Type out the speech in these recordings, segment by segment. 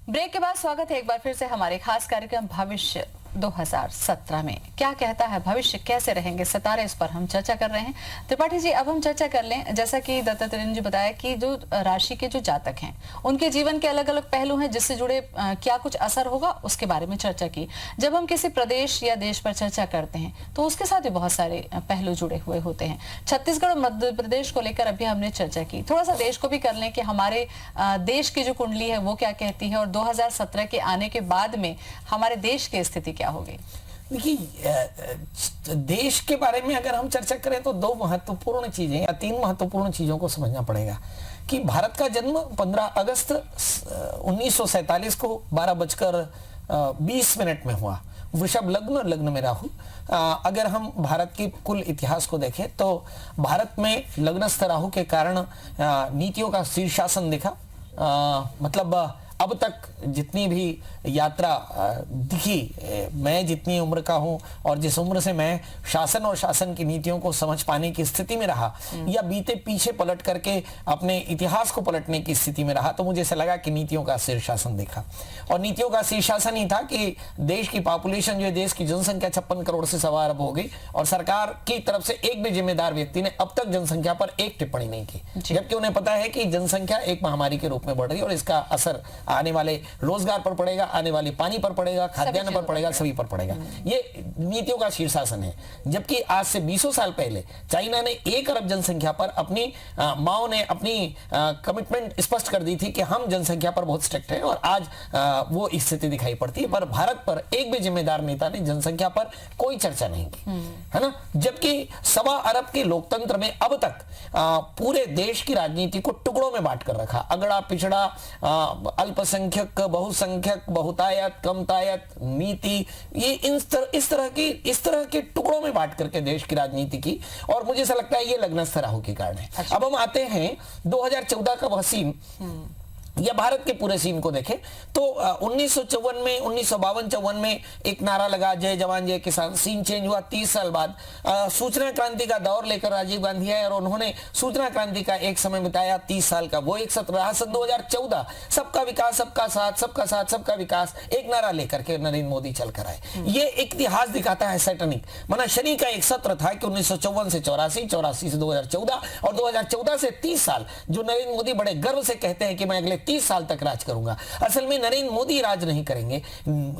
Break के बाद स्वागत है एक बार फिर से हमारे खास कार्यक्रम भविष्य 2017 में। क्या कहता है भविष्य, कैसे रहेंगे सितारे, इस पर हम चर्चा कर रहे हैं। त्रिपाठी जी, अब हम चर्चा कर लें, जैसा कि दत्तात्रेय ने जी बताया कि जो राशि के जो जातक हैं उनके जीवन के अलग अलग पहलू हैं जिससे जुड़े क्या कुछ असर होगा उसके बारे में चर्चा की। जब हम किसी प्रदेश या देश पर चर्चा करते हैं तो उसके साथ भी बहुत सारे पहलू जुड़े हुए होते हैं। छत्तीसगढ़ और मध्य प्रदेश को लेकर अभी हमने चर्चा की, थोड़ा सा देश को भी कर लें कि हमारे देश की जो कुंडली है वो क्या कहती है और 2017 के आने के बाद में हमारे देश की स्थिति क्या होगी। देखिए, देश के बारे में अगर हम चर्चा करें तो दो महत्वपूर्ण चीजें या तीन महत्वपूर्ण चीजों को समझना पड़ेगा कि भारत का जन्म 15 अगस्त 1947 को 12:20 में हुआ। वृषभ लग्न में राहु। अगर हम भारत के कुल इतिहास को देखें तो भारत में लग्नस्थ राहु के कारण नीतियों का शीर्षासन दिखा। मतलब अब तक जितनी भी यात्रा दिखी, मैं जितनी उम्र का हूं और जिस उम्र से मैं शासन और शासन की नीतियों को समझ पाने की स्थिति में रहा या बीते पीछे पलट करके अपने इतिहास को पलटने की स्थिति में रहा, तो मुझे ऐसा लगा कि नीतियों का शीर्षासन देखा। और नीतियों का शीर्षासन ही था कि देश की पॉपुलेशन, जो है देश की जनसंख्या 56 करोड़ से 1.25 अरब हो गई और सरकार की तरफ से एक भी जिम्मेदार व्यक्ति ने अब तक जनसंख्या पर एक टिप्पणी नहीं की, जबकि उन्हें पता है कि जनसंख्या एक महामारी के रूप में बढ़ रही है और इसका असर आने वाले रोजगार पर पड़ेगा, आने वाले पानी पर पड़ेगा, खाद्यान्न पर पड़ेगा, सभी पर पड़ेगा। ये नीतियों का शीर्षासन है। जबकि आज से 20 साल पहले चाइना ने 1 अरब जनसंख्या पर अपनी माओ ने अपनी कमिटमेंट स्पष्ट कर दी थी कि हम जनसंख्या पर बहुत स्ट्रिक्ट हैं और आज वो स्थिति दिखाई पड़ती है। पर भारत पर एक भी जिम्मेदार नेता ने जनसंख्या पर कोई चर्चा नहीं की, है ना। जबकि 1.25 अरब के लोकतंत्र में अब तक पूरे देश की राजनीति को टुकड़ों में बांट कर रखा। अगड़ा पिछड़ा, अल्पसंख्यक, बहुसंख्यक, बहुतायत, कमतायत नीति, ये इस तरह के टुकड़ों में बांट करके देश की राजनीति की। और मुझे ऐसा लगता है ये लग्नस्थ राहु के कारण है। अब हम आते हैं 2014 का वह सीन या भारत के पूरे सीन को देखें तो 1954 में 1952-54 में एक नारा लगा, जय जवान जय किसान। सीन चेंज हुआ 30 साल बाद। सूचना क्रांति का दौर लेकर राजीव गांधी आए और उन्होंने सूचना क्रांति का एक समय बिताया 30 साल का, वो एक सत्र रहा। सन 2014 सबका विकास, सबका साथ, सबका साथ, सबका विकास, एक नारा लेकर के नरेंद्र मोदी चलकर आए। ये एक इतिहास दिखाता है सैटनिक। माना शनि का एक सत्र था कि 1954 से 84, 84 से 2014 और 2014 से 30 साल, जो नरेंद्र मोदी बड़े गर्व से कहते हैं कि मैं अगले 30 साल तक राज करूंगा। असल में नरेंद्र मोदी राज नहीं करेंगे,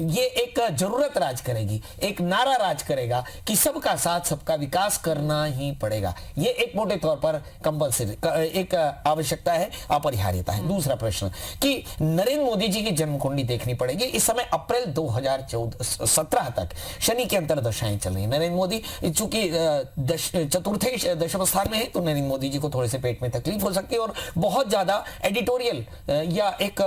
ये एक जरूरत राज करेगी, एक नारा राज करेगा कि सबका साथ, सबका विकास करना ही पड़ेगा। ये एक मोटे तौर पर कंपल्सरी एक आवश्यकता है, अपरिहार्यता है। दूसरा प्रश्न कि नरेंद्र मोदी जी की जन्म कुंडली देखनी पड़ेगी। इस समय अप्रैल 2017 तक शनि की अंतर्दशाएं चल रही है। नरेंद्र मोदी चूंकि चतुर्थे दशम स्थान में है तो नरेंद्र मोदी जी को थोड़े से पेट में तकलीफ हो सकती है और बहुत ज्यादा एडिटोरियल या एक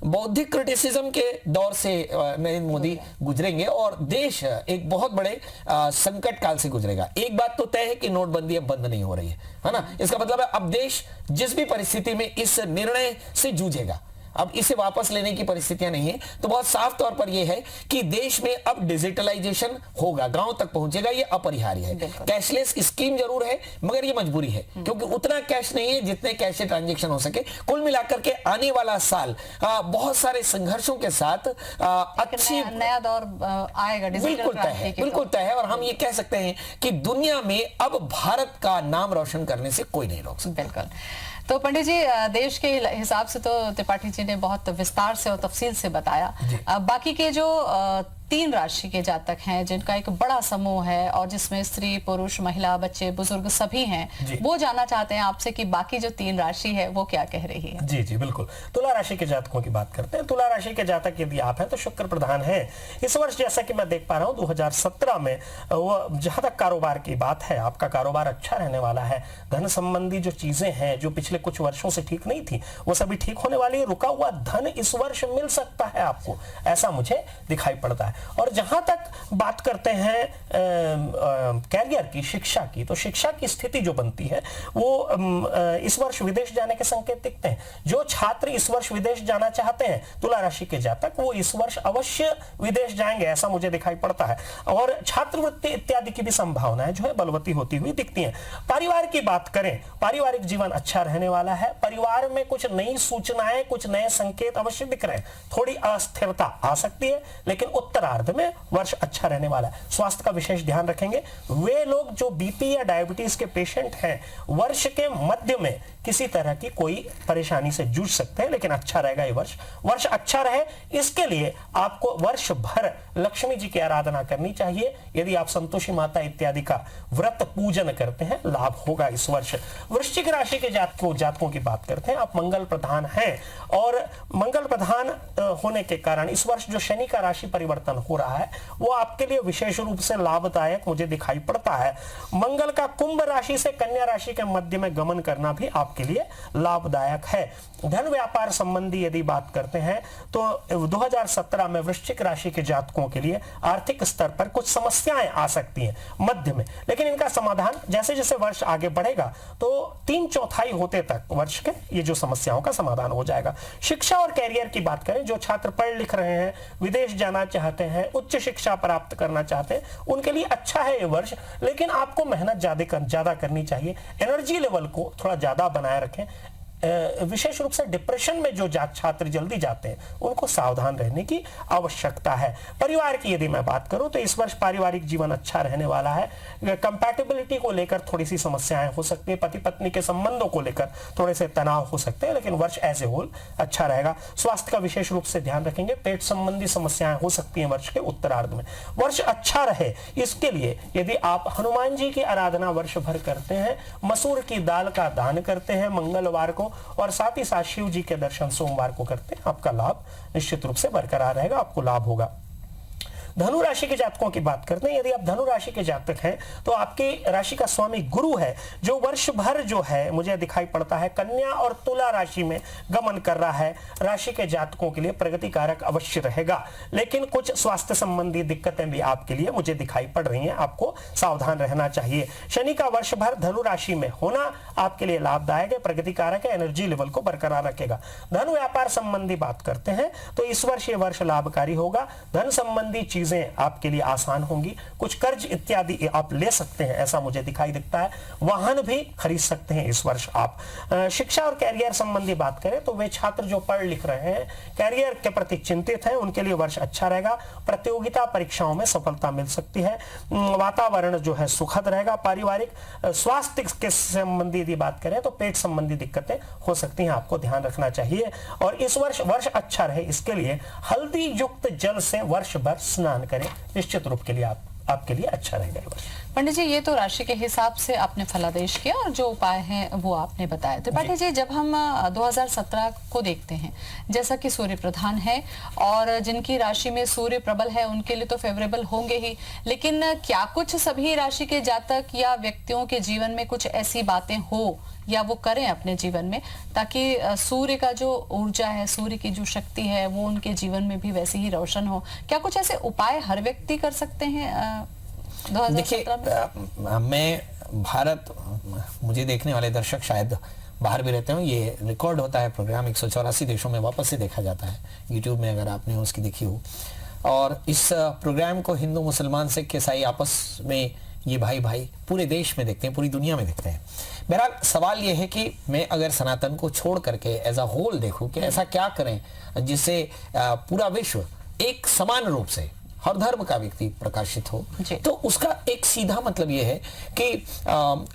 बौद्धिक क्रिटिसिज्म के दौर से नरेंद्र मोदी गुजरेंगे और देश एक बहुत बड़े संकट काल से गुजरेगा। एक बात तो तय है कि नोटबंदी अब बंद नहीं हो रही है ना। इसका मतलब है अब देश जिस भी परिस्थिति में इस निर्णय से जूझेगा, अब इसे वापस लेने की परिस्थितियां नहीं है। तो बहुत साफ तौर पर यह है कि देश में अब डिजिटलाइजेशन होगा, गांव तक पहुंचेगा, ये अपरिहार्य है। कैशलेस स्कीम जरूर है मगर ये मजबूरी है क्योंकि उतना कैश नहीं है जितने कैश से ट्रांजैक्शन हो सके। कुल मिलाकर के आने वाला साल बहुत सारे संघर्षों के साथ अच्छी नया दौर आएगा। बिल्कुल तय है और हम ये कह सकते हैं कि दुनिया में अब भारत का नाम रोशन करने से कोई नहीं रोक सकता। बिल्कुल। तो पंडित जी, देश के हिसाब से तो त्रिपाठी जी ने बहुत विस्तार से और तफसील से बताया। बाकी के जो 3 राशि के जातक हैं जिनका एक बड़ा समूह है और जिसमें स्त्री, पुरुष, महिला, बच्चे, बुजुर्ग सभी हैं, वो जानना चाहते हैं आपसे कि बाकी जो 3 राशि है वो क्या कह रही है। जी बिल्कुल। तुला राशि के जातकों की बात करते हैं। तुला राशि के जातक यदि आप हैं तो शुक्र प्रधान है इस वर्ष। जैसा कि मैं देख पा रहा हूँ 2017 में वो जहां तक कारोबार की बात है, आपका कारोबार अच्छा रहने वाला है। धन संबंधी जो चीजें हैं जो पिछले कुछ वर्षों से ठीक नहीं थी वो सभी ठीक होने वाली है। रुका हुआ धन इस वर्ष मिल सकता है आपको, ऐसा मुझे दिखाई पड़ता है। और जहां तक बात करते हैं कैरियर की, शिक्षा की, तो शिक्षा की स्थिति जो बनती है वो इस वर्ष विदेश जाने के संकेत दिखते हैं। जो छात्र इस वर्ष विदेश जाना चाहते हैं, तुला राशि के जातक, वो इस वर्ष अवश्य विदेश जाएंगे, ऐसा मुझे दिखाई पड़ता है। और छात्रवृत्ति इत्यादि की भी संभावनाएं जो है बलवती होती हुई दिखती हैं। परिवार की बात करें, पारिवारिक जीवन अच्छा रहने वाला है। परिवार में कुछ नई सूचनाएं, कुछ नए संकेत अवश्य दिख रहे हैं। थोड़ी अस्थिरता आ सकती है, लेकिन उत्तरार्ध में वर्ष अच्छा रहने वाला है। स्वास्थ्य का विशेष ध्यान रखेंगे। वे लोग जो बीपी या डायबिटीज के पेशेंट हैं, वर्ष के मध्य में किसी तरह की कोई परेशानी से जूझ सकते हैं, लेकिन अच्छा रहेगा ये वर्ष। वर्ष अच्छा रहे, इसके लिए आपको वर्ष भर लक्ष्मी जी की आराधना करनी चाहिए। यदि आप संतोषी माता इत्यादि का व्रत पूजन करते हैं, लाभ होगा इस वर्ष। वृश्चिक राशि के जातकों की बात करते हैं। आप मंगल प्रधान हैं, और मंगल प्रधान होने के कारण इस वर्ष जो शनि का राशि परिवर्तन हो रहा है, वो आपके लिए विशेष रूप से लाभदायक मुझे दिखाई पड़ता है। मंगल का कुंभ राशि से कन्या राशि के मध्य में गमन करना भी आपके लिए लाभदायक है। धन व्यापार संबंधी यदि बात करते हैं तो 2017 में वृश्चिक राशि के जातकों के लिए आर्थिक स्तर पर कुछ समस्याएं आ सकती हैं मध्य में, लेकिन इनका समाधान जैसे जैसे वर्ष आगे बढ़ेगा तो 3/4 होते तक वर्ष के ये जो समस्याओं का समाधान हो जाएगा। शिक्षा और कैरियर की बात करें, जो छात्र पढ़ लिख रहे हैं, विदेश जाना चाहते हैं, उच्च शिक्षा प्राप्त करना चाहते हैं, उनके लिए अच्छा है ये वर्ष, लेकिन आपको मेहनत ज्यादा करनी चाहिए। एनर्जी लेवल को थोड़ा ज्यादा बनाए रखें। विशेष रूप से डिप्रेशन में जो छात्र जल्दी जाते हैं, उनको सावधान रहने की आवश्यकता है। परिवार की यदि मैं बात करूं तो इस वर्ष पारिवारिक जीवन अच्छा रहने वाला है। कंपैटिबिलिटी को लेकर थोड़ी सी समस्याएं हो सकती है, पति पत्नी के संबंधों को लेकर थोड़े से तनाव हो सकते हैं, लेकिन वर्ष एज ए होल अच्छा रहेगा। स्वास्थ्य का विशेष रूप से ध्यान रखेंगे। पेट संबंधी समस्याएं हो सकती हैं वर्ष के उत्तरार्ध में। वर्ष अच्छा रहे, इसके लिए यदि आप हनुमान जी की आराधना वर्ष भर करते हैं, मसूर की दाल का दान करते हैं मंगलवार को, और साथ ही साथ शिव जी के दर्शन सोमवार को करते हैं, आपका लाभ निश्चित रूप से बरकरार रहेगा, आपको लाभ होगा। धनु राशि के जातकों की बात करते हैं। यदि आप धनु राशि के जातक हैं तो आपकी राशि का स्वामी गुरु है, जो वर्ष भर जो है मुझे दिखाई पड़ता है कन्या और तुला राशि में गमन कर रहा है। राशि के जातकों के लिए प्रगति कारक अवश्य रहेगा, लेकिन कुछ स्वास्थ्य संबंधी दिक्कतें भी आपके लिए मुझे दिखाई पड़ रही हैं, आपको सावधान रहना चाहिए। शनि का वर्ष भर धनु राशि में होना आपके लिए लाभदायक है, प्रगति कारक है, एनर्जी लेवल को बरकरार रखेगा। धन व्यापार संबंधी बात करते हैं तो इस वर्ष ये वर्ष लाभकारी होगा। धन संबंधी चीजें आपके लिए आसान होंगी। कुछ कर्ज इत्यादि आप ले सकते हैं, ऐसा मुझे दिखाई दिखता है। वाहन भी खरीद सकते हैं इस वर्ष आप। शिक्षा और कैरियर संबंधी बात करें तो वे छात्र जो पढ़ लिख रहे हैं, कैरियर के प्रति चिंतित हैं, उनके लिए वर्ष अच्छा रहेगा। प्रतियोगिता परीक्षाओं में सफलता मिल सकती है। वातावरण जो है सुखद रहेगा। पारिवारिक स्वास्थ्य के संबंधी यदि बात करें तो पेट संबंधी दिक्कतें हो सकती हैं, आपको ध्यान रखना चाहिए। और इस वर्ष अच्छा रहे, इसके लिए हल्दी युक्त जल से वर्ष भर स्नान करें, निश्चित रूप के लिए आपके लिए अच्छा रहेगा। पंडित जी, ये तो राशि के हिसाब से आपने फलादेश किया और जो उपाय हैं वो आपने बताया। तो पंडित जी, जब हम 2017 को देखते हैं, जैसा कि सूर्य प्रधान है और जिनकी राशि में सूर्य प्रबल है उनके लिए तो फेवरेबल होंगे ही, लेकिन क्या कुछ सभी राशि के जातक या व्यक्तियों के जीवन में कुछ ऐसी बातें हो या वो करें अपने जीवन में, ताकि सूर्य का जो ऊर्जा है, सूर्य की जो शक्ति है, वो उनके जीवन में भी वैसे ही रोशन हो? क्या कुछ ऐसे उपाय हर व्यक्ति कर सकते हैं 2017 में? मैं भारत, मुझे देखने वाले दर्शक शायद बाहर भी रहते हो, ये रिकॉर्ड होता है प्रोग्राम 184 देशों में वापस से देखा जाता है यूट्यूब में, अगर आपने उसकी देखी हो। और इस प्रोग्राम को हिंदू, मुसलमान, सिख, ईसाई आपस में ये भाई भाई पूरे देश में देखते हैं, पूरी दुनिया में देखते हैं। बहरहाल सवाल ये है कि मैं अगर सनातन को छोड़ करके एज अ होल देखूं कि ऐसा क्या करें जिससे पूरा विश्व एक समान रूप से हर धर्म का व्यक्ति प्रकाशित हो। तो उसका एक सीधा मतलब यह है कि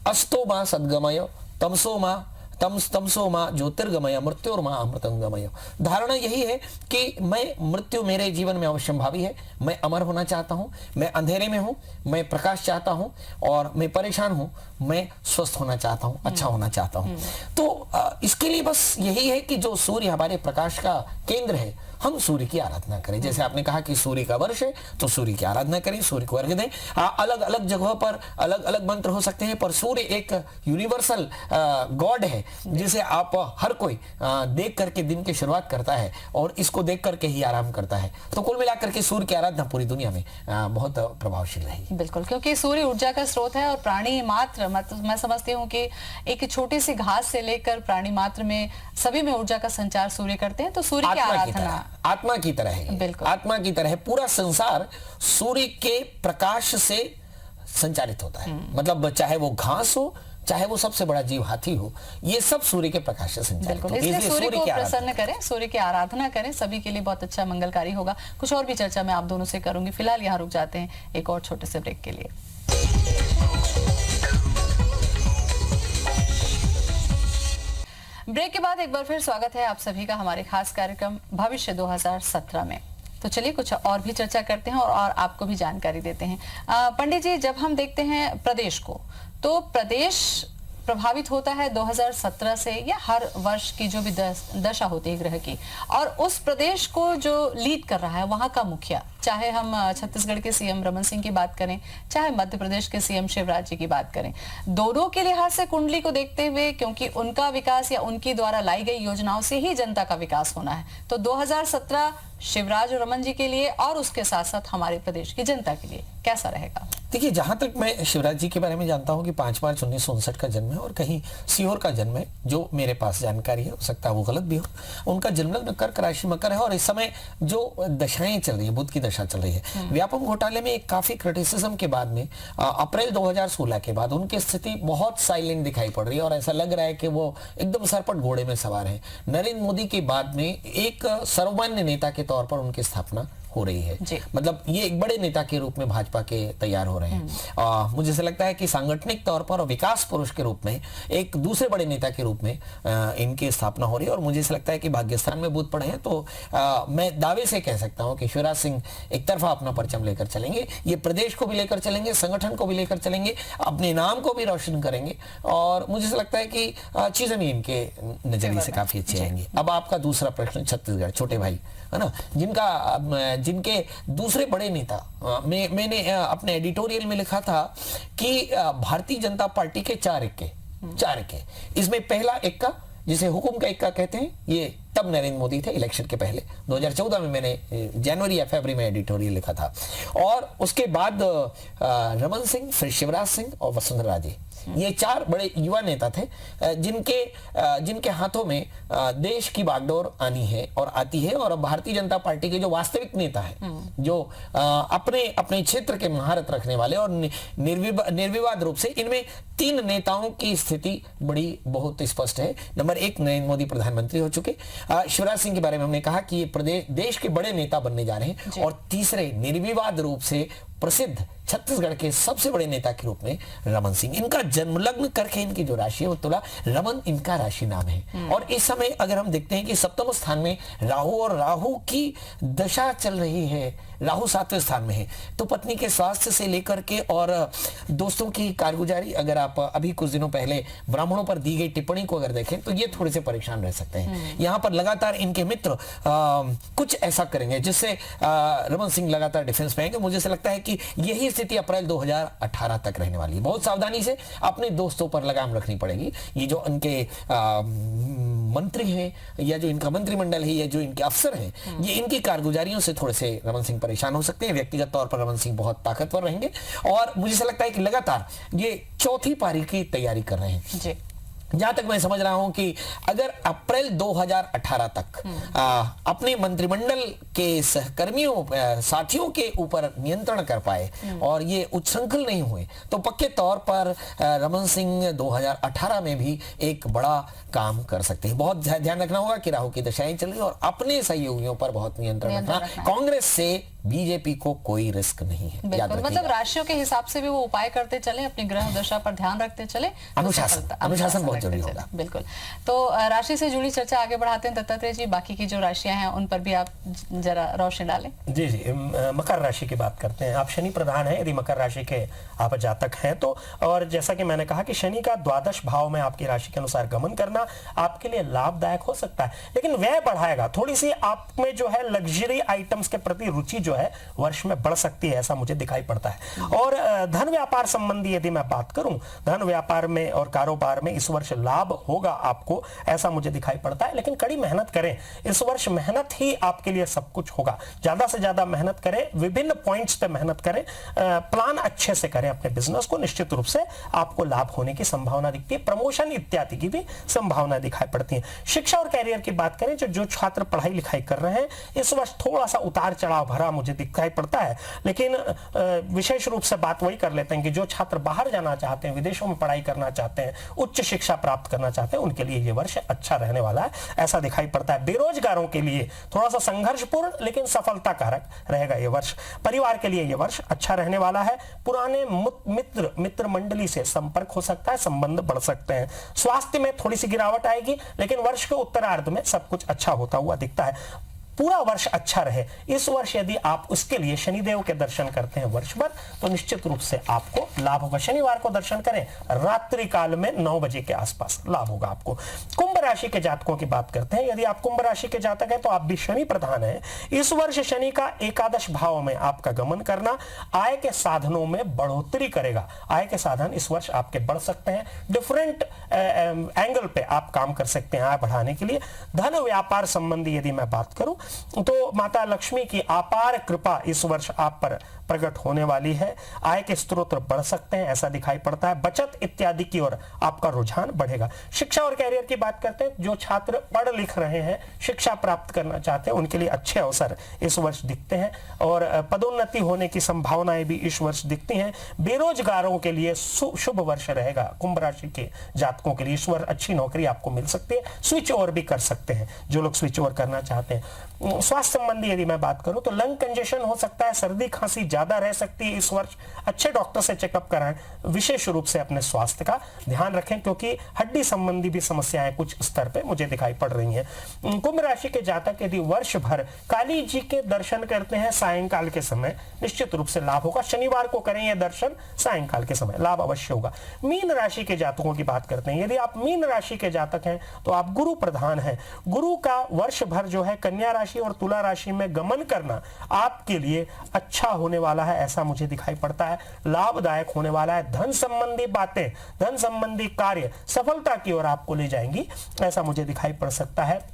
अस्तो मां सद्गमय तमसो मां तमसो मां ज्योतिर्गमय मृत्योर्मां अमृतंगमय। धारणा यही है कि मैं, मृत्यु मेरे जीवन में अवश्यंभावी है, मैं अमर होना चाहता हूं, मैं अंधेरे में हूं, मैं प्रकाश चाहता हूं, और मैं परेशान हूं, मैं स्वस्थ होना चाहता हूं, अच्छा होना चाहता हूं। तो इसके लिए बस यही है कि जो सूर्य हमारे प्रकाश का केंद्र है हम सूर्य की आराधना करें। जैसे आपने कहा कि सूर्य का वर्ष है तो सूर्य की आराधना करें, सूर्य को अर्घ्य दें। अलग अलग जगहों पर अलग अलग मंत्र हो सकते हैं, पर सूर्य एक यूनिवर्सल गॉड है जिसे आप हर कोई देख करके दिन की शुरुआत करता है और इसको देख करके ही आराम करता है। तो कुल मिलाकर के सूर्य की आराधना पूरी दुनिया में बहुत प्रभावशील रही। बिल्कुल, क्योंकि सूर्य ऊर्जा का स्रोत है और प्राणी मात्र मैं समझती हूँ कि एक छोटी सी घास से लेकर प्राणी मात्र में सभी में ऊर्जा का संचार सूर्य करते हैं। तो सूर्य की आराधना आत्मा की तरह है, बिल्कुल आत्मा की तरह पूरा संसार सूर्य के प्रकाश से संचालित होता है। मतलब चाहे वो घास हो, चाहे वो सबसे बड़ा जीव हाथी हो, ये सब सूर्य के प्रकाश से संचालित होता है। इसलिए सूर्य को प्रसन्न करें, सूर्य की आराधना करें, सभी के लिए बहुत अच्छा मंगलकारी होगा। कुछ और भी चर्चा मैं आप दोनों से करूंगी, फिलहाल यहाँ रुक जाते हैं एक और छोटे से ब्रेक के लिए। ब्रेक के बाद एक बार फिर स्वागत है आप सभी का हमारे खास कार्यक्रम भविष्य 2017 में। तो चलिए कुछ और भी चर्चा करते हैं और आपको भी जानकारी देते हैं। पंडित जी, जब हम देखते हैं प्रदेश को, तो प्रदेश प्रभावित होता है 2017 से या हर वर्ष की जो भी दशा होती है ग्रह की, और उस प्रदेश को जो लीड कर रहा है वहां का मुखिया, चाहे हम छत्तीसगढ़ के सीएम रमन सिंह की बात करें, चाहे मध्य प्रदेश के सीएम शिवराज जी की बात करें, दोनों के लिहाज से कुंडली को देखते हुए, क्योंकि उनका विकास या उनकी द्वारा लाई गई योजनाओं से ही जनता का विकास होना है, तो 2017 शिवराज और रमन जी के लिए और उसके साथ साथ हमारे प्रदेश की जनता के लिए कैसा रहेगा? देखिए, जहां तक मैं शिवराज जी के बारे में जानता हूं कि 5 मार्च 1959 का जन्म है और कहीं सीहोर का जन्म है, जो मेरे पास जानकारी है, हो सकता है वो गलत भी हो। उनका जन्म लग्न कर्क राशि मकर है और इस समय जो दशाएं चल रही है, बुध की दशा चल रही है। व्यापम घोटाले में काफी क्रिटिसिज्म के बाद में अप्रैल 2016 के बाद उनकी स्थिति बहुत साइलेंट दिखाई पड़ रही है और ऐसा लग रहा है कि वो एकदम सरपट घोड़े में सवार है। नरेंद्र मोदी के बाद में एक सर्वमान्य नेता के तौर पर उनकी स्थापना हो रही है। मतलब ये एक बड़े नेता के रूप में भाजपा के तैयार हो रहे हैं। मुझे ऐसा लगता है कि सांगठनिक तौर पर और विकास पुरुष के रूप में एक दूसरे बड़े नेता के रूप में इनकी स्थापना हो रही है और मुझे ऐसा लगता है कि भाग्यस्थान में बुध पड़े हैं, तो मैं दावे से कह सकता हूं कि शिवराज सिंह एक तरफा अपना परचम लेकर चलेंगे, ये प्रदेश को भी लेकर चलेंगे, संगठन को भी लेकर चलेंगे, अपने नाम को भी रोशन करेंगे और मुझे ऐसा लगता है कि चीजें भी इनके नजरिए से काफी अच्छी आएंगी। अब आपका दूसरा प्रश्न, छत्तीसगढ़, छोटे भाई है ना, जिनके दूसरे बड़े नेता, मैंने अपने एडिटोरियल में लिखा था कि भारतीय जनता पार्टी के 4 इक्के, इसमें पहला इक्का जिसे हुकुम का इक्का कहते हैं, ये तब नरेंद्र मोदी थे इलेक्शन के पहले 2014 में, मैंने जनवरी या फरवरी में एडिटोरियल लिखा था। और उसके बाद रमन सिंह, फिर शिवराज सिंह और वसुंधरा राजे, ये 4 बड़े युवा नेता थे जिनके हाथों में देश की बागडोर आनी है और आती है। और अब भारतीय जनता पार्टी के जो वास्तविक नेता हैं, जो अपने क्षेत्र के महारत रखने वाले और निर्विवाद रूप से, इनमें 3 नेताओं की स्थिति बड़ी बहुत स्पष्ट है। नंबर 1, नरेंद्र मोदी प्रधानमंत्री हो चुके। शिवराज सिंह के बारे में हमने कहा कि ये देश के बड़े नेता बनने जा रहे हैं। और तीसरे, निर्विवाद रूप से प्रसिद्ध छत्तीसगढ़ के सबसे बड़े नेता के रूप में रमन सिंह। इनका जन्म लग्न करके इनकी जो राशि है वो तुला, रमन इनका राशि नाम है। और इस समय अगर हम देखते हैं कि सप्तम स्थान में राहु और राहु की दशा चल रही है, राहु 7वें स्थान में है, तो पत्नी के स्वास्थ्य से लेकर के और दोस्तों की कारगुजारी, अगर आप अभी कुछ दिनों पहले ब्राह्मणों पर दी गई टिप्पणी को अगर देखें तो ये थोड़े से परेशान रह सकते हैं। यहाँ पर लगातार इनके मित्र कुछ ऐसा करेंगे जिससे रमन सिंह लगातार डिफेंस में आएंगे। मुझे ऐसा लगता है कि यही स्थिति अप्रैल 2018 तक रहने वाली है। बहुत सावधानी से अपने दोस्तों पर लगाम रखनी पड़ेगी। ये जो इनके मंत्री हैं या जो इनका मंत्रिमंडल है या जो इनके अफसर हैं, ये इनकी कारगुजारियों से थोड़े से रमन सिंह परेशान हो सकते हैं। व्यक्तिगत तौर पर रमन सिंह बहुत ताकतवर रहेंगे और मुझे ऐसा लगता है कि लगातार ये चौथी पारी की तैयारी कर रहे हैं जी। जहां तक मैं समझ रहा हूं कि अगर अप्रैल 2018 तक अपने मंत्रिमंडल के सहकर्मियों, साथियों के ऊपर नियंत्रण कर पाए और ये उच्छृंखल नहीं हुए, तो पक्के तौर पर रमन सिंह 2018 में भी एक बड़ा काम कर सकते हैं। बहुत ध्यान रखना होगा कि राहु की दशाएं चल रही है और अपने सहयोगियों पर बहुत नियंत्रण रखना, कांग्रेस से बीजेपी को कोई रिस्क नहीं है, याद बिल्कुल, रखिएगा। मतलब राशियों के हिसाब से भी वो उपाय करते चले, अपनी ग्रह दशा पर ध्यान रखते चले, तो अनुशासन बहुत रखते जरूरी चले। होगा। बिल्कुल। तो राशि से जुड़ी चर्चा आगे बढ़ाते हैं दत्तात्रेय जी, बाकी की जो राशियां हैं उन पर भी आप जरा रोशनी डालें। जी जी, मकर राशि की बात करते हैं। आप शनि प्रधान हैं, यदि मकर राशि के आप जातक हैं तो, और जैसा कि मैंने कहा कि शनि का द्वादश भाव में आपकी राशि के अनुसार गमन करना आपके लिए लाभदायक हो सकता है, लेकिन व्यय बढ़ाएगा। थोड़ी सी आप में जो है लग्जरी आइटम्स के प्रति रुचि जो है वर्ष में बढ़ सकती है, ऐसा मुझे दिखाई पड़ता है। और धन व्यापार संबंधी यदि मैं बात करूं, धन व्यापार में और कारोबार में इस वर्ष लाभ होगा आपको, ऐसा मुझे दिखाई पड़ता है। लेकिन कड़ी मेहनत करें, इस वर्ष मेहनत ही आपके लिए सब कुछ होगा। ज्यादा से ज्यादा मेहनत करें, विभिन्न पॉइंट्स पे मेहनत करें, प्लान अच्छे से करें अपने बिजनेस को, निश्चित रूप से आपको लाभ होने की संभावना दिखती है। प्रमोशन इत्यादि की भी संभावना दिखाई पड़ती है। शिक्षा और कैरियर की बात करें, जो छात्र पढ़ाई लिखाई कर रहे हैं, इस वर्ष थोड़ा सा उतार चढ़ाव भरा मुझे दिखाई पड़ता है। लेकिन विशेष रूप से बात वही कर लेते हैं कि जो छात्र बाहर जाना चाहते हैं, विदेशों में पढ़ाई करना चाहते हैं, उच्च शिक्षा प्राप्त करना चाहते हैं, उनके लिए ये वर्ष अच्छा रहने वाला है, ऐसा दिखाई पड़ता है। बेरोजगारों के लिए थोड़ा सा संघर्षपूर्ण लेकिन सफलता कारक रहेगा ये वर्ष। परिवार के लिए ये वर्ष अच्छा रहने वाला है। पुराने मित्र मंडली से संपर्क हो सकता है, संबंध बढ़ सकते हैं। स्वास्थ्य में थोड़ी सी गिरावट आएगी, लेकिन वर्ष के उत्तरार्ध में सब कुछ अच्छा होता हुआ दिखता है। पूरा वर्ष अच्छा रहे इस वर्ष यदि आप उसके लिए शनिदेव के दर्शन करते हैं वर्ष भर, तो निश्चित रूप से आपको लाभ होगा। शनिवार को दर्शन करें, रात्रि काल में 9 बजे के आसपास लाभ होगा आपको। कुंभ राशि के जातकों की बात करते हैं। यदि आप कुंभ राशि के जातक हैं तो आप भी शनि प्रधान हैं। इस वर्ष शनि का एकादश भाव में आपका गमन करना आय के साधनों में बढ़ोतरी करेगा। आय के साधन इस वर्ष आपके बढ़ सकते हैं। डिफरेंट एंगल पे आप काम कर सकते हैं आय बढ़ाने के लिए। धन व्यापार संबंधी यदि मैं बात करूं तो माता लक्ष्मी की अपार कृपा इस वर्ष आप पर प्रकट होने वाली है। आय के स्रोत बढ़ सकते हैं, ऐसा दिखाई पड़ता है। बचत इत्यादि की ओर आपका रुझान बढ़ेगा। शिक्षा और कैरियर की बात करते हैं, जो छात्र पढ़ लिख रहे हैं, शिक्षा प्राप्त करना चाहते हैं, उनके लिए अच्छे अवसर इस वर्ष दिखते हैं और पदोन्नति होने की संभावनाएं भी इस वर्ष दिखती हैं। बेरोजगारों के लिए शुभ वर्ष रहेगा। कुंभ राशि के जातकों के लिए इस वर्ष अच्छी नौकरी आपको मिल सकती है। स्विच ओवर भी कर सकते हैं जो लोग स्विच ओवर करना चाहते हैं। स्वास्थ्य संबंधी यदि मैं बात करूं तो लंग कंजेशन हो सकता है, सर्दी खांसी ज्यादा रह सकती है इस वर्ष। अच्छे डॉक्टर से चेकअप कराएं, विशेष रूप से अपने स्वास्थ्य का ध्यान रखें, क्योंकि हड्डी संबंधी भी समस्याएं कुछ स्तर पे मुझे दिखाई पड़ रही हैं। कुंभ राशि के जातक यदि वर्ष भर काली जी के दर्शन करते हैं सायंकाल के समय, निश्चित रूप से लाभ होगा। शनिवार को करें यह दर्शन सायंकाल के समय, लाभ अवश्य होगा। मीन राशि के जातकों की बात करते हैं। यदि आप मीन राशि के जातक हैं तो आप गुरु प्रधान हैं। गुरु का वर्ष भर जो है कन्या राशि और तुला राशि में गमन करना आपके लिए अच्छा होने वाला है, ऐसा मुझे दिखाई पड़ता है। लाभदायक होने वाला है। धन संबंधी बातें, धन संबंधी कार्य सफलता की ओर आपको ले जाएंगी, ऐसा मुझे दिखाई पड़ सकता है।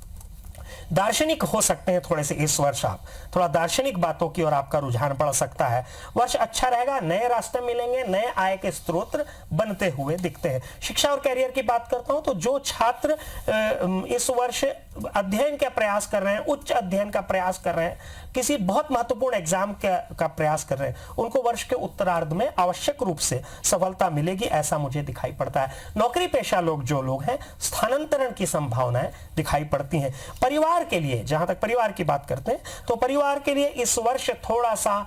दार्शनिक हो सकते हैं थोड़े से इस वर्ष, आप थोड़ा दार्शनिक बातों की ओर आपका रुझान बढ़ सकता है। वर्ष अच्छा रहेगा, नए रास्ते मिलेंगे, नए आय के स्रोत बनते हुए दिखते हैं। शिक्षा और कैरियर की बात करता हूं तो जो छात्र इस वर्ष अध्ययन का प्रयास कर रहे हैं, उच्च अध्ययन का प्रयास कर रहे हैं, किसी बहुत महत्वपूर्ण एग्जाम का प्रयास कर रहे हैं, उनको वर्ष के उत्तरार्ध में आवश्यक रूप से सफलता मिलेगी, ऐसा मुझे दिखाई पड़ता है। नौकरी पेशा लोग जो लोग हैं, स्थानांतरण की संभावनाएं दिखाई पड़ती हैं। परिवार के लिए, जहां तक परिवार की बात करते हैं तो परिवार के लिए इस वर्ष थोड़ा सा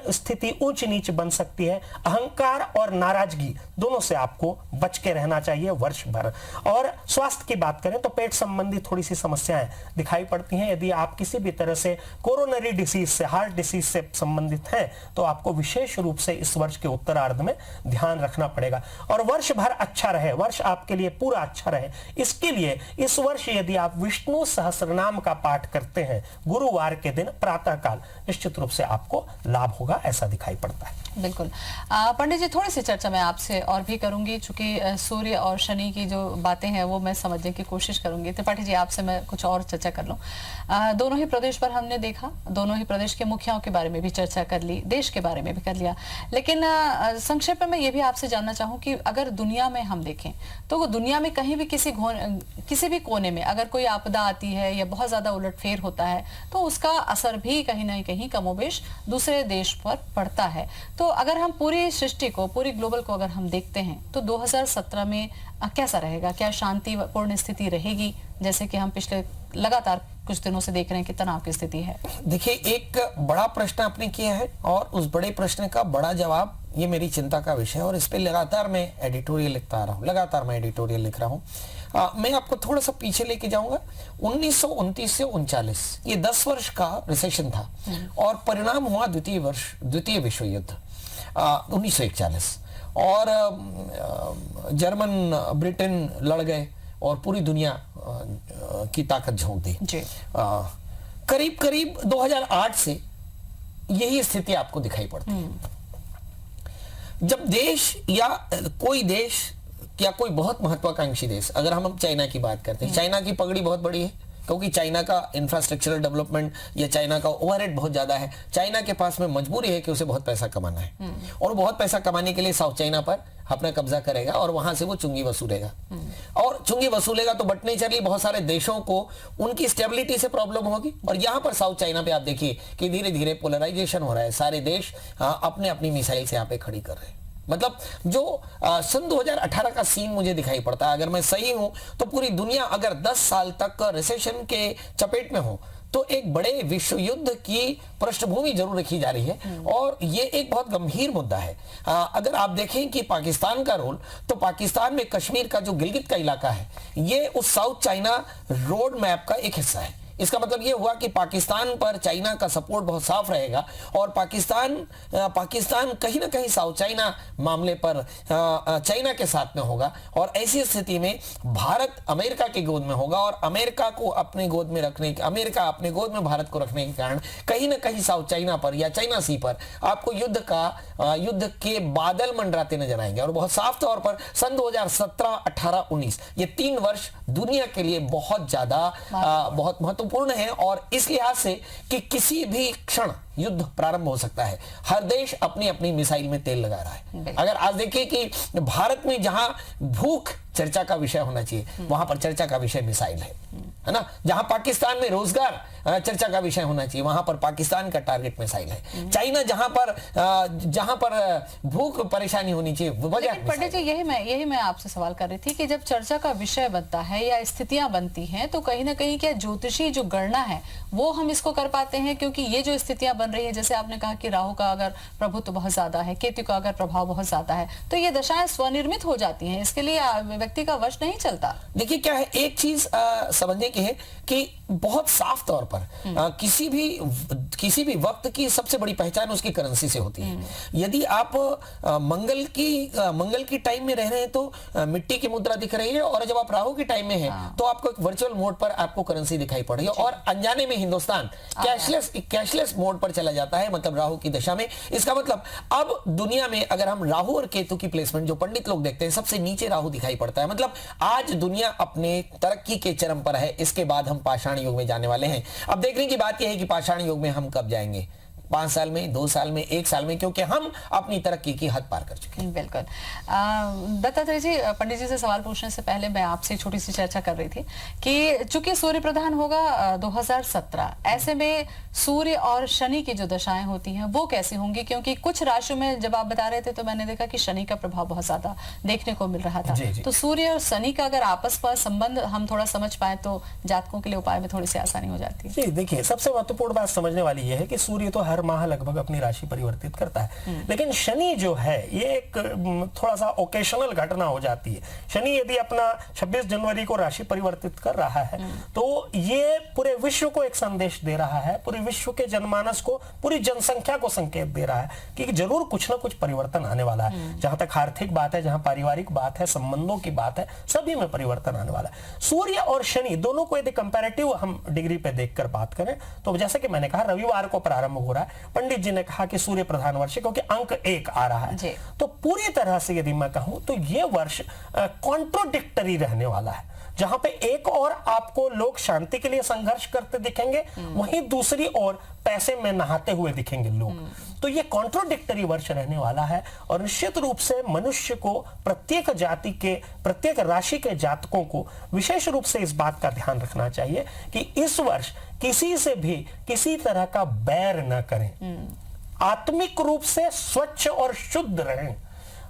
स्थिति ऊंच नीच बन सकती है। अहंकार और नाराजगी दोनों से आपको बच के रहना चाहिए वर्ष भर। और स्वास्थ्य की बात करें तो पेट संबंधी थोड़ी सी समस्याएं दिखाई पड़ती हैं। यदि आप किसी भी तरह से कोरोनरी डिसीज से, हार्ट डिसीज से संबंधित हैं तो आपको विशेष रूप से इस वर्ष के उत्तरार्ध में ध्यान रखना पड़ेगा। और वर्ष भर अच्छा रहे, वर्ष आपके लिए पूरा अच्छा रहे, इसके लिए इस वर्ष यदि आप विष्णु सहस्रनाम का पाठ करते हैं गुरुवार के दिन प्रातः काल, निश्चित रूप से आपको लाभ होगा, ऐसा दिखाई पड़ता है। बिल्कुल। पंडित जी, थोड़ी सी चर्चा मैं आपसे और भी करूंगी, चूंकि सूर्य और शनि की जो बातें हैं वो मैं समझने की कोशिश करूंगी। त्रिपाठी जी, आपसे मैं कुछ और चर्चा कर लूं। दोनों ही प्रदेश पर हमने देखा, दोनों ही प्रदेश के मुखियाओं के बारे में भी चर्चा कर ली, देश के बारे में भी कर लिया, लेकिन संक्षेप में मैं ये भी आपसे जानना चाहूँ कि अगर दुनिया में हम देखें तो वो दुनिया में कहीं भी किसी भी कोने में अगर कोई आपदा आती है या बहुत ज्यादा उलटफेर होता है तो उसका असर भी कहीं ना कहीं कमोबेश दूसरे देश पर पड़ता है। तो अगर हम पूरी सृष्टि को, पूरी ग्लोबल को अगर हम देखते हैं तो 2017 में कैसा रहेगा? क्या शांतिपूर्ण स्थिति रहेगी जैसे कि हम पिछले लगातार कुछ दिनों से देख रहे हैं कि तनाव की स्थिति है? देखिए, एक बड़ा प्रश्न आपने किया है और उस बड़े प्रश्न का बड़ा जवाब ये मेरी चिंता का विषय है और इस पे लगातार मैं एडिटोरियल लिखता आ रहा हूँ, लगातार मैं एडिटोरियल लिख रहा हूँ। मैं आपको थोड़ा सा पीछे लेके जाऊंगा। 1929 से 39 ये 10 वर्ष का रिसेशन था और परिणाम हुआ द्वितीय विश्व युद्ध 1941 और जर्मन ब्रिटेन लड़ गए और पूरी दुनिया की ताकत झोंक दी। करीब करीब 2008 से यही स्थिति आपको दिखाई पड़ती है। जब देश या कोई देश या कोई बहुत महत्वाकांक्षी देश, अगर हम चाइना की बात करते हैं, चाइना की पगड़ी बहुत बड़ी है क्योंकि चाइना का इंफ्रास्ट्रक्चरल डेवलपमेंट या चाइना का ओवरहेड बहुत ज्यादा है। चाइना के पास में मजबूरी है कि उसे बहुत पैसा कमाना है और बहुत पैसा कमाने के लिए साउथ चाइना पर अपना कब्जा करेगा और वहां से वो चुंगी वसूलेगा और चुंगी वसूलेगा तो बटने चली बहुत सारे देशों को उनकी स्टेबिलिटी से प्रॉब्लम होगी। और यहां पर साउथ चाइना पे आप देखिए कि धीरे धीरे पोलराइजेशन हो रहा है, सारे देश अपने अपनी मिसाइल से यहाँ पे खड़ी कर रहे हैं। मतलब जो सन 2018 का सीन मुझे दिखाई पड़ता है, अगर मैं सही हूं तो पूरी दुनिया अगर 10 साल तक रिसेशन के चपेट में हो तो एक बड़े विश्व युद्ध की पृष्ठभूमि जरूर रखी जा रही है और ये एक बहुत गंभीर मुद्दा है। अगर आप देखें कि पाकिस्तान का रोल, तो पाकिस्तान में कश्मीर का जो गिलगित का इलाका है ये उस साउथ चाइना रोड मैप का एक हिस्सा है। इसका मतलब ये हुआ कि पाकिस्तान पर चाइना का सपोर्ट बहुत साफ रहेगा और पाकिस्तान कहीं ना कहीं साउथ चाइना मामले पर चाइना के साथ में होगा और ऐसी स्थिति में भारत अमेरिका के गोद में होगा और अमेरिका अपने गोद में भारत को रखने के कारण कहीं ना कहीं साउथ चाइना पर या चाइना सी पर आपको युद्ध के बादल मंडराते नजर आएंगे। और बहुत साफ तौर पर सन 2017, 18, 19 ये 3 वर्ष दुनिया के लिए बहुत ज्यादा बहुत महत्वपूर्ण है और इस लिहाज से कि किसी भी क्षण युद्ध प्रारंभ हो सकता है। हर देश अपनी अपनी मिसाइल में तेल लगा रहा है। अगर आज देखिए कि भारत में जहां भूख चर्चा का विषय होना चाहिए वहां पर चर्चा का विषय मिसाइल है ना। जहां पाकिस्तान में रोजगार चर्चा का विषय होना चाहिए वहां पर पाकिस्तान का टारगेट मिसाइल है। चाइना जहां पर भूख परेशानी होनी चाहिए वजह पंडित जी यही मैं आपसे सवाल कर रही थी कि जब चर्चा का विषय बनता है या स्थितियां बनती हैं तो कहीं ना कहीं क्या ज्योतिषी जो गणना है वो हम इसको कर पाते हैं? क्योंकि ये जो स्थितियां बन रही है, जैसे आपने कहा कि राहु का अगर प्रभुत्व बहुत ज्यादा है, केतु का अगर प्रभाव बहुत ज्यादा है, तो ये दशाएं स्वनिर्मित हो जाती हैं, इसके लिए व्यक्ति का वश नहीं चलता। देखिए क्या है, एक चीज समझने की है कि बहुत साफ तौर पर किसी भी वक्त की सबसे बड़ी पहचान उसकी करेंसी से होती है। यदि आप मंगल की टाइम में रह रहे हैं तो मिट्टी की मुद्रा दिख रही है और जब आप राहु की टाइम में हैं तो आपको एक वर्चुअल मोड पर आपको करेंसी दिखाई पड़ रही है और अनजाने में हिंदुस्तान कैशलेस मोड पर चला जाता है, मतलब राहु की दशा में। इसका मतलब अब दुनिया में अगर हम राहु और केतु की प्लेसमेंट जो पंडित लोग देखते हैं सबसे नीचे राहु दिखाई पड़ता है। मतलब आज दुनिया अपने तरक्की के चरम पर है, इसके बाद हम पाषाण युग में जाने वाले हैं। अब देखने की बात यह है कि पाषाण युग में हम कब जाएंगे, 5 साल में, 2 साल में, 1 साल में, क्योंकि हम अपनी तरक्की की हद पार कर चुके हैं। बिल्कुल। दत्तात्रेय जी, पंडित जी से सवाल पूछने से पहले मैं आपसे छोटी सी चर्चा कर रही थी कि चूंकि सूर्य प्रधान होगा 2017, ऐसे में सूर्य और शनि की जो दशाएं होती हैं वो कैसी होंगी? क्योंकि कुछ राशियों में जब आप बता रहे थे तो मैंने देखा कि शनि का प्रभाव बहुत ज्यादा देखने को मिल रहा था। तो सूर्य और शनि का अगर आपस पर संबंध हम थोड़ा समझ पाए तो जातकों के लिए उपाय में थोड़ी सी आसानी हो जाती है। जी देखिए, सबसे महत्वपूर्ण बात समझने वाली यह है कि सूर्य तो हर माह लगभग अपनी राशि परिवर्तित करता है, लेकिन शनि जो है ये एक थोड़ा सा ओकेशनल घटना हो जाती है। शनि यदि अपना 26 जनवरी को राशि परिवर्तित कर रहा है तो ये पूरे विश्व को एक संदेश दे रहा है, पूरे विश्व के जनमानस को, पूरी जनसंख्या को संकेत दे रहा है कि जरूर कुछ ना कुछ परिवर्तन आने वाला है। जहां तक आर्थिक बात है, जहां पारिवारिक बात है, संबंधों की बात है, सभी में परिवर्तन आने वाला है। सूर्य और शनि दोनों को यदि कंपैरेटिव हम डिग्री पे देखकर बात करें तो जैसे कि मैंने कहा रविवार को प्रारंभ हो रहा है। पंडित जी ने कहा कि सूर्य प्रधान वर्ष क्योंकि अंक 1 आ रहा है, तो पूरी तरह से यदि मैं कहूं तो ये वर्ष कॉन्ट्रोडिक्टरी रहने वाला है। जहां पे एक और आपको लोग शांति के लिए संघर्ष करते दिखेंगे, वहीं दूसरी ओर पैसे में नहाते हुए दिखेंगे लोग। तो ये कॉन्ट्रोडिक्टरी वर्ष रहने वाला है और निश्चित रूप से मनुष्य को, प्रत्येक जाति के, प्रत्येक राशि के जातकों को विशेष रूप से इस बात का ध्यान रखना चाहिए कि इस वर्ष किसी से भी किसी तरह का बैर न करें, आत्मिक रूप से स्वच्छ और शुद्ध रहें,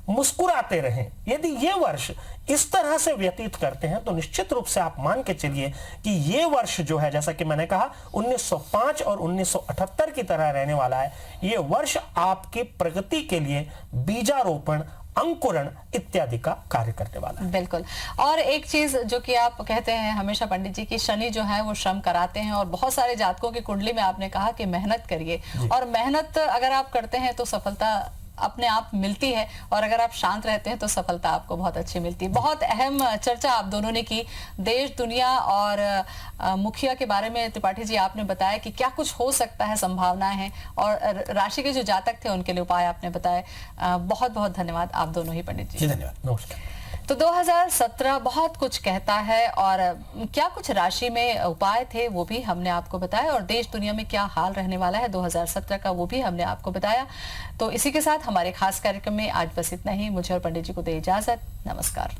मुस्कुराते रहें। यदि ये वर्ष इस तरह से व्यतीत करते हैं तो निश्चित रूप से आप मान के चलिए कि ये वर्ष जो है, जैसा कि मैंने कहा 1905 और 1978 की तरह रहने वाला है। ये वर्ष आपकी प्रगति के लिए बीजारोपण, अंकुरण इत्यादि का कार्य करने वाला है। बिल्कुल। और एक चीज जो कि आप कहते हैं हमेशा पंडित जी की, शनि जो है वो श्रम कराते हैं, और बहुत सारे जातकों की कुंडली में आपने कहा कि मेहनत करिए, और मेहनत अगर आप करते हैं तो सफलता अपने आप मिलती है, और अगर आप शांत रहते हैं तो सफलता आपको बहुत अच्छी मिलती है। बहुत अहम चर्चा आप दोनों ने की, देश दुनिया और मुखिया के बारे में त्रिपाठी जी आपने बताया कि क्या कुछ हो सकता है, संभावनाएं हैं, और राशि के जो जातक थे उनके लिए उपाय आपने बताए। बहुत बहुत धन्यवाद आप दोनों ही पंडित जी। धन्यवाद, नमस्कार। तो 2017 बहुत कुछ कहता है, और क्या कुछ राशि में उपाय थे वो भी हमने आपको बताया, और देश दुनिया में क्या हाल रहने वाला है 2017 का वो भी हमने आपको बताया। तो इसी के साथ हमारे खास कार्यक्रम में आज बस इतना ही। मुझे और पंडित जी को दे इजाजत। नमस्कार।